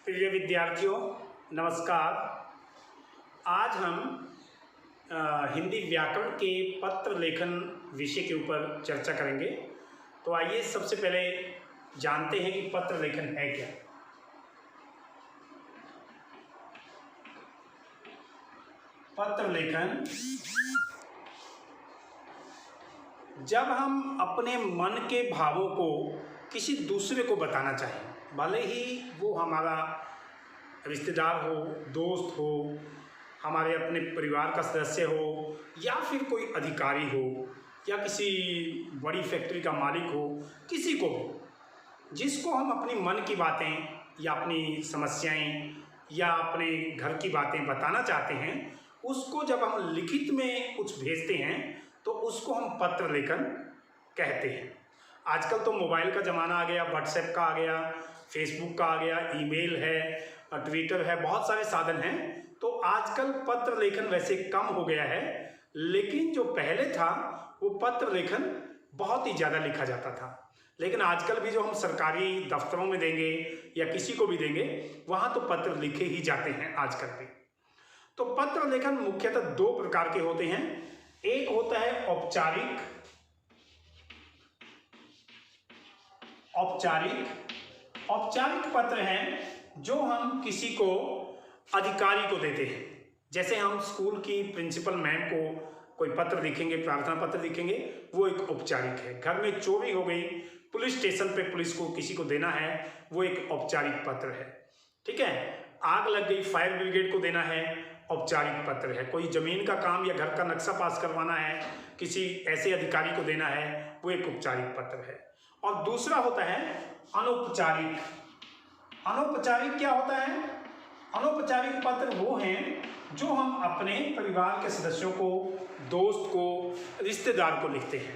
प्रिय विद्यार्थियों, नमस्कार। आज हम हिंदी व्याकरण के पत्र लेखन विषय के ऊपर चर्चा करेंगे। तो आइए सबसे पहले जानते हैं कि पत्र लेखन है क्या। पत्र लेखन जब हम अपने मन के भावों को किसी दूसरे को बताना चाहें, भले ही वो हमारा रिश्तेदार हो, दोस्त हो, हमारे अपने परिवार का सदस्य हो, या फिर कोई अधिकारी हो, या किसी बड़ी फैक्ट्री का मालिक हो, किसी को भी जिसको हम अपनी मन की बातें या अपनी समस्याएं या अपने घर की बातें बताना चाहते हैं, उसको जब हम लिखित में कुछ भेजते हैं तो उसको हम पत्र लेखन कहते हैं। आजकल तो मोबाइल का ज़माना आ गया, व्हाट्सएप का आ गया, फेसबुक का आ गया, ईमेल है, ट्विटर है, बहुत सारे साधन हैं। तो आजकल पत्र लेखन वैसे कम हो गया है, लेकिन जो पहले था वो पत्र लेखन बहुत ही ज़्यादा लिखा जाता था। लेकिन आजकल भी जो हम सरकारी दफ्तरों में देंगे या किसी को भी देंगे, वहाँ तो पत्र लिखे ही जाते हैं आजकल भी। तो पत्र लेखन मुख्यतः दो प्रकार के होते हैं। एक होता है औपचारिक पत्र हैं जो हम किसी को अधिकारी को देते हैं। जैसे हम स्कूल की प्रिंसिपल मैम को कोई पत्र लिखेंगे, प्रार्थना पत्र लिखेंगे, वो एक औपचारिक है। घर में चोरी हो गई, पुलिस स्टेशन पे पुलिस को किसी को देना है, वो एक औपचारिक पत्र है। ठीक है। आग लग गई, फायर ब्रिगेड को देना है, औपचारिक पत्र है। कोई जमीन का काम या घर का नक्शा पास करवाना है, किसी ऐसे अधिकारी को देना है, वो एक औपचारिक पत्र है। और दूसरा होता है अनौपचारिक। अनौपचारिक क्या होता है? अनौपचारिक पत्र वो हैं जो हम अपने परिवार के सदस्यों को, दोस्त को, रिश्तेदार को लिखते हैं।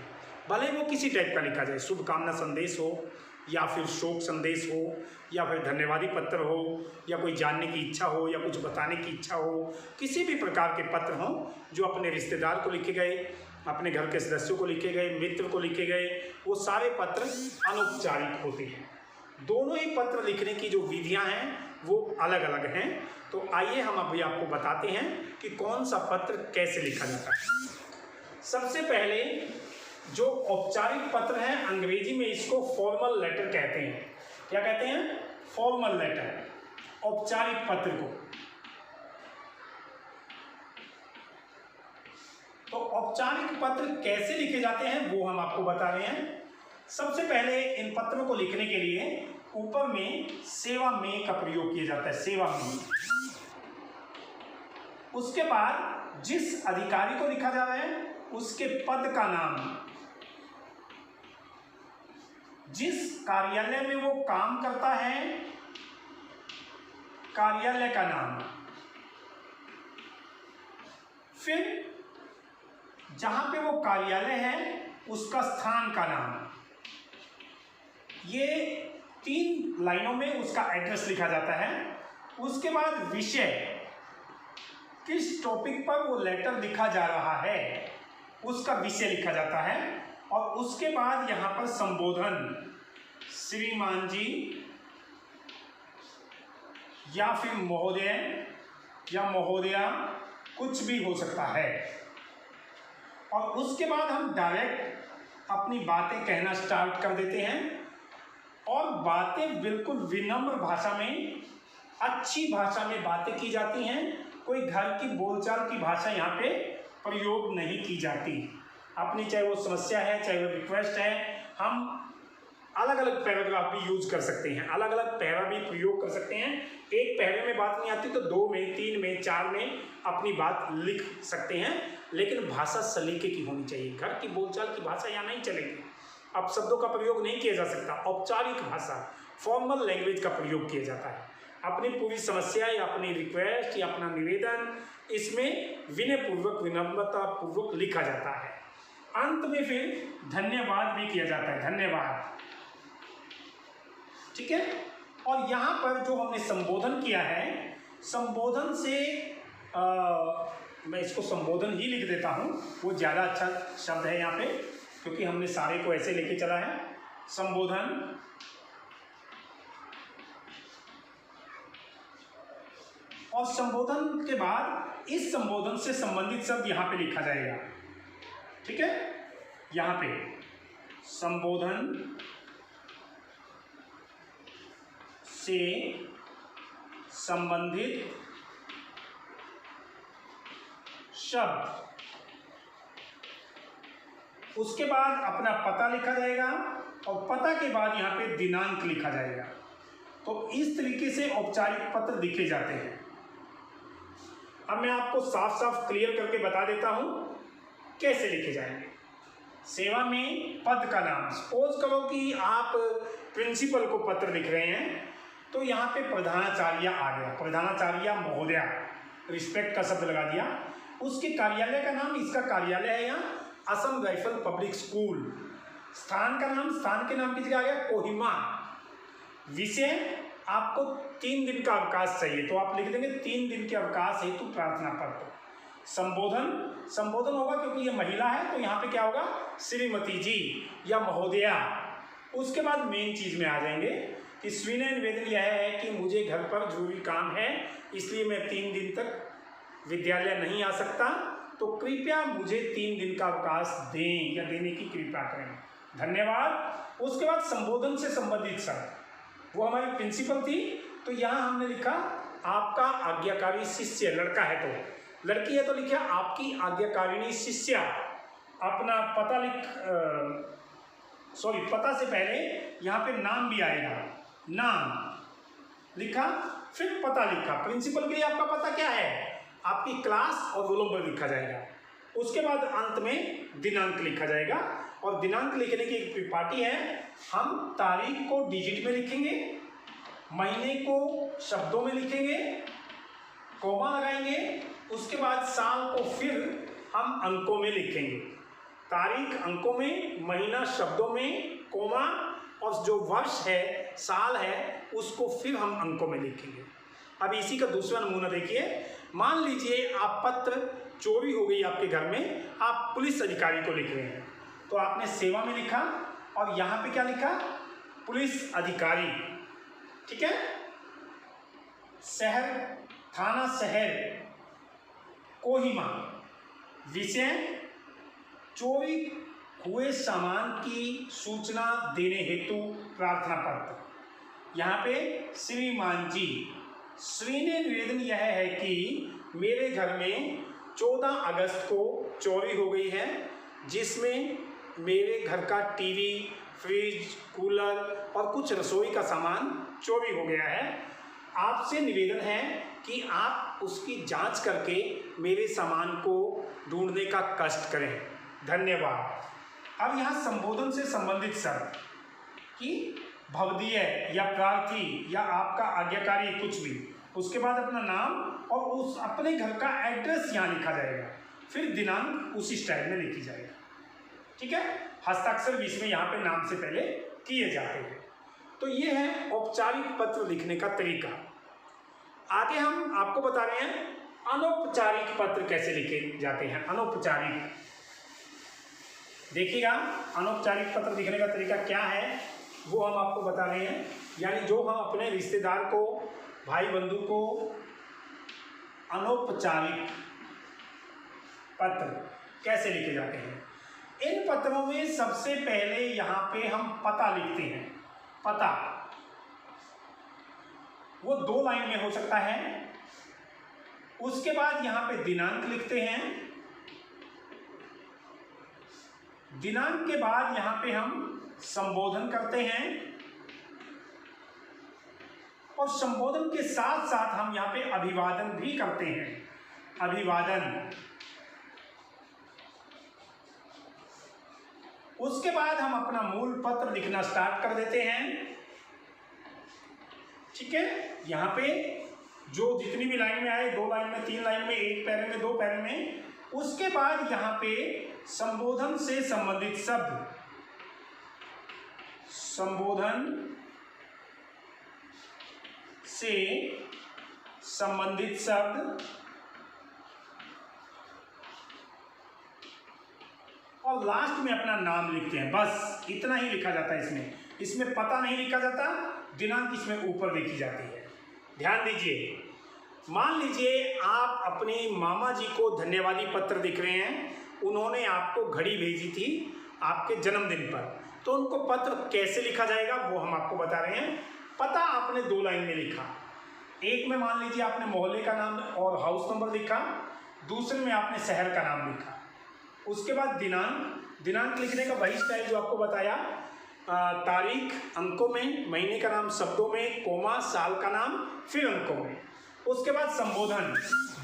भले वो किसी टाइप का लिखा जाए, शुभकामना संदेश हो, या फिर शोक संदेश हो, या फिर धन्यवादी पत्र हो, या कोई जानने की इच्छा हो, या कुछ बताने की इच्छा हो, किसी भी प्रकार के पत्र हों जो अपने रिश्तेदार को लिखे गए, अपने घर के सदस्यों को लिखे गए, मित्र को लिखे गए, वो सारे पत्र अनौपचारिक होते हैं। दोनों ही पत्र लिखने की जो विधियां हैं वो अलग अलग हैं। तो आइए हम अभी आपको बताते हैं कि कौन सा पत्र कैसे लिखा जाता है। सबसे पहले जो औपचारिक पत्र है, अंग्रेजी में इसको फॉर्मल लेटर कहते हैं। क्या कहते हैं? फॉर्मल लेटर, औपचारिक पत्र को। तो औपचारिक पत्र कैसे लिखे जाते हैं वो हम आपको बता रहे हैं। सबसे पहले इन पत्रों को लिखने के लिए ऊपर में सेवा में का प्रयोग किया जाता है, सेवा में। उसके बाद जिस अधिकारी को लिखा जा रहा है उसके पद का नाम, जिस कार्यालय में वो काम करता है कार्यालय का नाम, फिर जहां पे वो कार्यालय है उसका स्थान का नाम। ये 3 लाइनों में उसका एड्रेस लिखा जाता है। उसके बाद विषय, किस टॉपिक पर वो लेटर लिखा जा रहा है उसका विषय लिखा जाता है। और उसके बाद यहाँ पर संबोधन, श्रीमान जी या फिर महोदय या महोदया, कुछ भी हो सकता है। और उसके बाद हम डायरेक्ट अपनी बातें कहना स्टार्ट कर देते हैं। और बातें बिल्कुल विनम्र भाषा में, अच्छी भाषा में बातें की जाती हैं। कोई घर की बोलचाल की भाषा यहाँ पे प्रयोग नहीं की जाती। अपनी चाहे वो समस्या है, चाहे वो रिक्वेस्ट है, हम अलग अलग पैराग्राफ भी यूज कर सकते हैं, अलग अलग पैरा भी प्रयोग कर सकते हैं। एक पैरे में बात नहीं आती तो 2 में, 3 में, 4 में अपनी बात लिख सकते हैं। लेकिन भाषा सलीके की होनी चाहिए। घर की बोलचाल की भाषा यहाँ नहीं चलेगी। अब शब्दों का प्रयोग नहीं किया जा सकता। औपचारिक भाषा, फॉर्मल लैंग्वेज का प्रयोग किया जाता है। अपनी पूरी समस्या या अपनी रिक्वेस्ट या अपना निवेदन इसमें विनयपूर्वक, विनम्रता पूर्वक लिखा जाता है। अंत में फिर धन्यवाद भी किया जाता है, धन्यवाद। ठीक है। और यहाँ पर जो हमने संबोधन किया है, संबोधन से मैं इसको संबोधन ही लिख देता हूँ, वो ज़्यादा अच्छा शब्द है यहाँ पे, क्योंकि हमने सारे को ऐसे लेके चला है। संबोधन और संबोधन के बाद इस संबोधन से संबंधित शब्द यहाँ पे लिखा जाएगा। ठीक है, यहाँ पे संबोधन से संबंधित शब्द, उसके बाद अपना पता लिखा जाएगा और पता के बाद यहाँ पे दिनांक लिखा जाएगा। तो इस तरीके से औपचारिक पत्र लिखे जाते हैं। अब मैं आपको साफ साफ क्लियर करके बता देता हूं कैसे लिखे जाएंगे। सेवा में पद का नाम, सपोज करो कि आप प्रिंसिपल को पत्र लिख रहे हैं, तो यहाँ पे प्रधानाचार्य आ गया, प्रधानाचार्य महोदया, रिस्पेक्ट का शब्द लगा दिया। उसके कार्यालय का नाम, इसका कार्यालय है यहाँ असम राइफल पब्लिक स्कूल। स्थान का नाम, स्थान के नाम की जगह आ गया कोहिमा। विषय, आपको 3 दिन का अवकाश चाहिए तो आप लिख देंगे 3 दिन के अवकाश हेतु प्रार्थना पत्र। संबोधन, संबोधन होगा क्योंकि ये महिला है तो यहाँ पे क्या होगा, श्रीमती जी या महोदया। उसके बाद मेन चीज में आ जाएंगे कि स्वीय निवेदन यह है कि मुझे घर पर जरूरी काम है, इसलिए मैं 3 दिन तक विद्यालय नहीं आ सकता, तो कृपया मुझे 3 दिन का अवकाश दें या देने की कृपा करें, धन्यवाद। उसके बाद संबोधन से संबंधित शब्द, वो हमारी प्रिंसिपल थी तो यहाँ हमने लिखा आपका आज्ञाकारी शिष्य, लड़का है तो, लड़की है तो लिखा आपकी आज्ञाकारिणी शिष्या। अपना पता पता से पहले यहाँ पे नाम भी आएगा, नाम लिखा, फिर पता लिखा। प्रिंसिपल के लिए आपका पता क्या है, आपकी क्लास और रोल नंबर लिखा जाएगा। उसके बाद अंत में दिनांक लिखा जाएगा और दिनांक लिखने की एक परिपाटी है, हम तारीख को डिजिट में लिखेंगे, महीने को शब्दों में लिखेंगे, कोमा लगाएंगे, उसके बाद साल को फिर हम अंकों में लिखेंगे। तारीख अंकों में, महीना शब्दों में, कोमा, और जो वर्ष है, साल है, उसको फिर हम अंकों में लिखेंगे। अब इसी का दूसरा नमूना देखिए। मान लीजिए आप पत्र चोरी हो गई आपके घर में, आप पुलिस अधिकारी को लिख रहे हैं, तो आपने सेवा में लिखा और यहाँ पे क्या लिखा, पुलिस अधिकारी। ठीक है, शहर, थाना शहर कोहिमा। विषय, चोरी हुए सामान की सूचना देने हेतु प्रार्थना पत्र। यहाँ पे श्रीमान जी, श्रीने निवेदन यह है कि मेरे घर में 14 अगस्त को चोरी हो गई है, जिसमें मेरे घर का टीवी, फ्रिज, कूलर और कुछ रसोई का सामान चोरी हो गया है। आपसे निवेदन है कि आप उसकी जांच करके मेरे सामान को ढूंढने का कष्ट करें, धन्यवाद। अब यहाँ संबोधन से संबंधित शब्द कि भवदीय या प्रार्थी या आपका आज्ञाकारी, कुछ भी, उसके बाद अपना नाम और उस अपने घर का एड्रेस यहाँ लिखा जाएगा, फिर दिनांक उसी स्टाइल में लिखी जाएगा। ठीक है, हस्ताक्षर बीच में यहाँ पे नाम से पहले किए जाते हैं। तो ये है औपचारिक पत्र लिखने का तरीका। आगे हम आपको बता रहे हैं अनौपचारिक पत्र कैसे लिखे जाते हैं। अनौपचारिक, देखिएगा अनौपचारिक पत्र लिखने का तरीका क्या है वो हम आपको बता रहे हैं। यानी जो हम अपने रिश्तेदार को, भाई बंधु को अनौपचारिक पत्र कैसे लिखे जाते हैं। इन पत्रों में सबसे पहले यहाँ पे हम पता लिखते हैं। पता वो 2 लाइन में हो सकता है। उसके बाद यहाँ पे दिनांक लिखते हैं। दिनांक के बाद यहाँ पे हम संबोधन करते हैं और संबोधन के साथ साथ हम यहाँ पे अभिवादन भी करते हैं। अभिवादन। उसके बाद हम अपना मूल पत्र लिखना स्टार्ट कर देते हैं। ठीक है, यहाँ पे जो जितनी भी लाइन में आए, 2 लाइन में, 3 लाइन में, 1 पैरे में, 2 पैरे में, उसके बाद यहाँ पे संबोधन से संबंधित शब्द, संबोधन से संबंधित शब्द और लास्ट में अपना नाम लिखते हैं। बस इतना ही लिखा जाता है इसमें पता नहीं लिखा जाता, दिनांक इसमें ऊपर लिखी जाती है। ध्यान दीजिए, मान लीजिए आप अपने मामा जी को धन्यवादी पत्र लिख रहे हैं, उन्होंने आपको घड़ी भेजी थी आपके जन्मदिन पर, तो उनको पत्र कैसे लिखा जाएगा वो हम आपको बता रहे हैं। पता आपने 2 लाइन में लिखा, एक में मान लीजिए आपने मोहल्ले का नाम और हाउस नंबर लिखा, दूसरे में आपने शहर का नाम लिखा। उसके बाद दिनांक लिखने का वही स्टाइल जो आपको बताया, तारीख अंकों में, महीने का नाम शब्दों में, कोमा, साल का नाम, फिर अंकों में। उसके बाद संबोधन,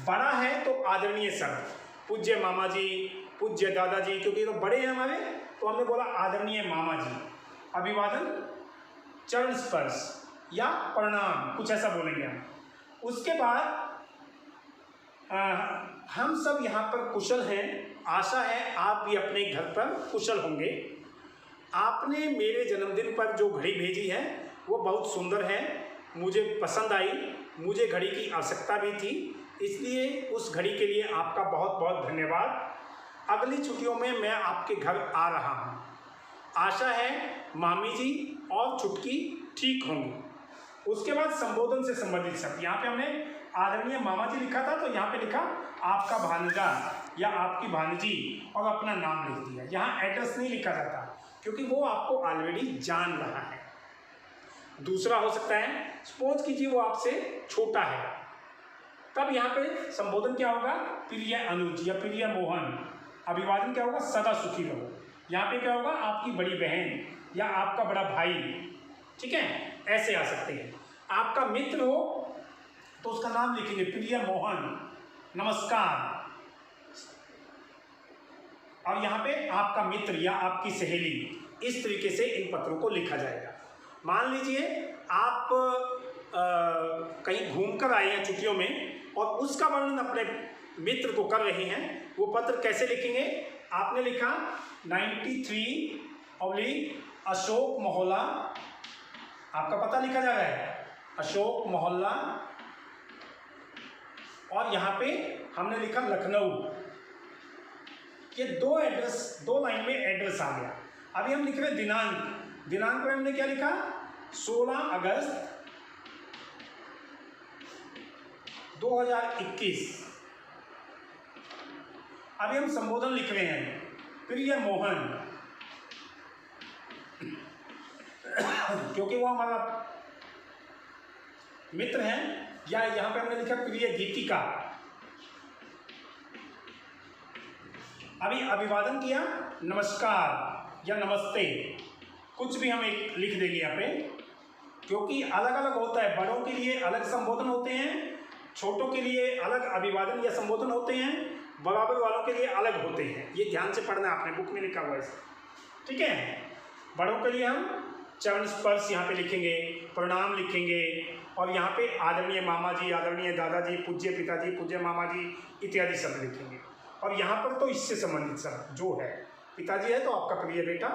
बड़ा है तो आदरणीय शब्द, पूज्य मामा जी, पूज्य दादाजी, क्योंकि ये तो बड़े हैं हमारे, तो हमने बोला आदरणीय मामा जी। अभिवादन, चरण स्पर्श या प्रणाम, कुछ ऐसा बोलेंगे हम। उसके बाद हम सब यहाँ पर कुशल हैं, आशा है आप भी अपने घर पर कुशल होंगे। आपने मेरे जन्मदिन पर जो घड़ी भेजी है वो बहुत सुंदर है, मुझे पसंद आई, मुझे घड़ी की आवश्यकता भी थी, इसलिए उस घड़ी के लिए आपका बहुत बहुत धन्यवाद। अगली छुट्टियों में मैं आपके घर आ रहा हूँ। आशा है मामी जी और छुटकी ठीक होंगी। उसके बाद संबोधन से संबंधित शब्द, यहाँ पे हमने आदरणीय मामा जी लिखा था, तो यहाँ पे लिखा आपका भांजा या आपकी भांजी और अपना नाम लिख दिया। यहाँ एड्रेस नहीं लिखा जाता क्योंकि वो आपको ऑलरेडी जान रहा है। दूसरा हो सकता है, सपोज कीजिए वो आपसे छोटा है, तब यहाँ पे संबोधन क्या होगा, प्रिय अनुज या प्रिय मोहन। अभिवादन क्या होगा, सदा सुखी रहो। यहाँ पे क्या होगा, आपकी बड़ी बहन या आपका बड़ा भाई, ठीक है, ऐसे आ सकते हैं। आपका मित्र हो तो उसका नाम लिखेंगे प्रिय मोहन, नमस्कार। और यहाँ पे आपका मित्र या आपकी सहेली, इस तरीके से इन पत्रों को लिखा जाएगा। मान लीजिए आप कहीं घूमकर आए हैं छुट्टियों में और उसका वर्णन अपने मित्र को कर रहे हैं, वो पत्र कैसे लिखेंगे, आपने लिखा 93 अशोक मोहल्ला, आपका पता लिखा जा रहा है अशोक मोहल्ला, और यहाँ पे हमने लिखा लखनऊ। ये 2 एड्रेस, 2 लाइन में एड्रेस आ गया। अभी हम लिख रहे हैं दिनांक में हमने क्या लिखा, 16 अगस्त 2021। अभी हम संबोधन लिख रहे हैं प्रिय मोहन, क्योंकि वो हमारा मित्र हैं। या यहाँ पे हमने लिखा प्रिय गीतिका। अभी अभिवादन किया, नमस्कार या नमस्ते, कुछ भी हम एक लिख देंगे यहाँ पे, क्योंकि अलग अलग होता है। बड़ों के लिए अलग संबोधन होते हैं, छोटों के लिए अलग अभिवादन या संबोधन होते हैं, बराबर वालों के लिए अलग होते हैं। ये ध्यान से पढ़ना, आपने बुक में लिखा हुआ है, ठीक है। बड़ों के लिए हम चरण स्पर्श यहाँ पे लिखेंगे, प्रणाम लिखेंगे, और यहाँ पे आदरणीय मामा जी, आदरणीय दादाजी, पूज्य पिताजी, पूज्य मामा जी इत्यादि शब्द लिखेंगे। और यहाँ पर तो इससे संबंधित शब्द जो है, पिताजी है तो आपका प्रिय बेटा,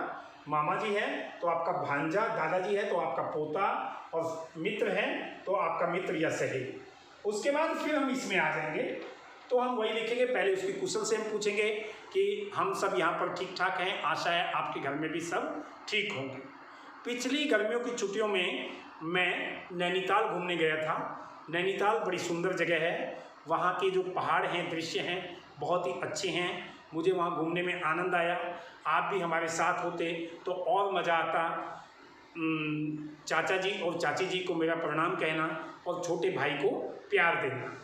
मामा जी है तो आपका भांजा, दादाजी है तो आपका पोता, और मित्र है तो आपका मित्र या सहेली। उसके बाद फिर हम इसमें आ जाएंगे, तो हम वही लिखेंगे। पहले उसकी कुशल से हम पूछेंगे कि हम सब यहाँ पर ठीक ठाक हैं, आशा है आपके घर में भी सब ठीक होंगे। पिछली गर्मियों की छुट्टियों में मैं नैनीताल घूमने गया था। नैनीताल बड़ी सुंदर जगह है, वहाँ के जो पहाड़ हैं, दृश्य हैं, बहुत ही अच्छे हैं। मुझे वहाँ घूमने में आनंद आया। आप भी हमारे साथ होते तो और मज़ा आता। चाचा जी और चाची जी को मेरा प्रणाम कहना और छोटे भाई को प्यार देना।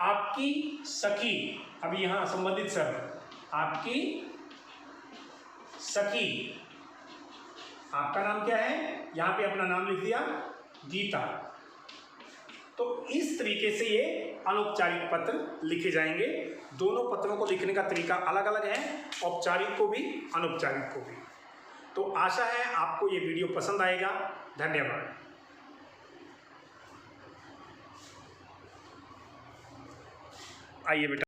आपकी सखी, अभी यहाँ संबंधित शब्द, आपकी सखी, आपका नाम क्या है, यहाँ पे अपना नाम लिख दिया गीता। तो इस तरीके से ये अनौपचारिक पत्र लिखे जाएंगे। दोनों पत्रों को लिखने का तरीका अलग अलग है, औपचारिक को भी, अनौपचारिक को भी। तो आशा है आपको ये वीडियो पसंद आएगा। धन्यवाद। आइए बेटा।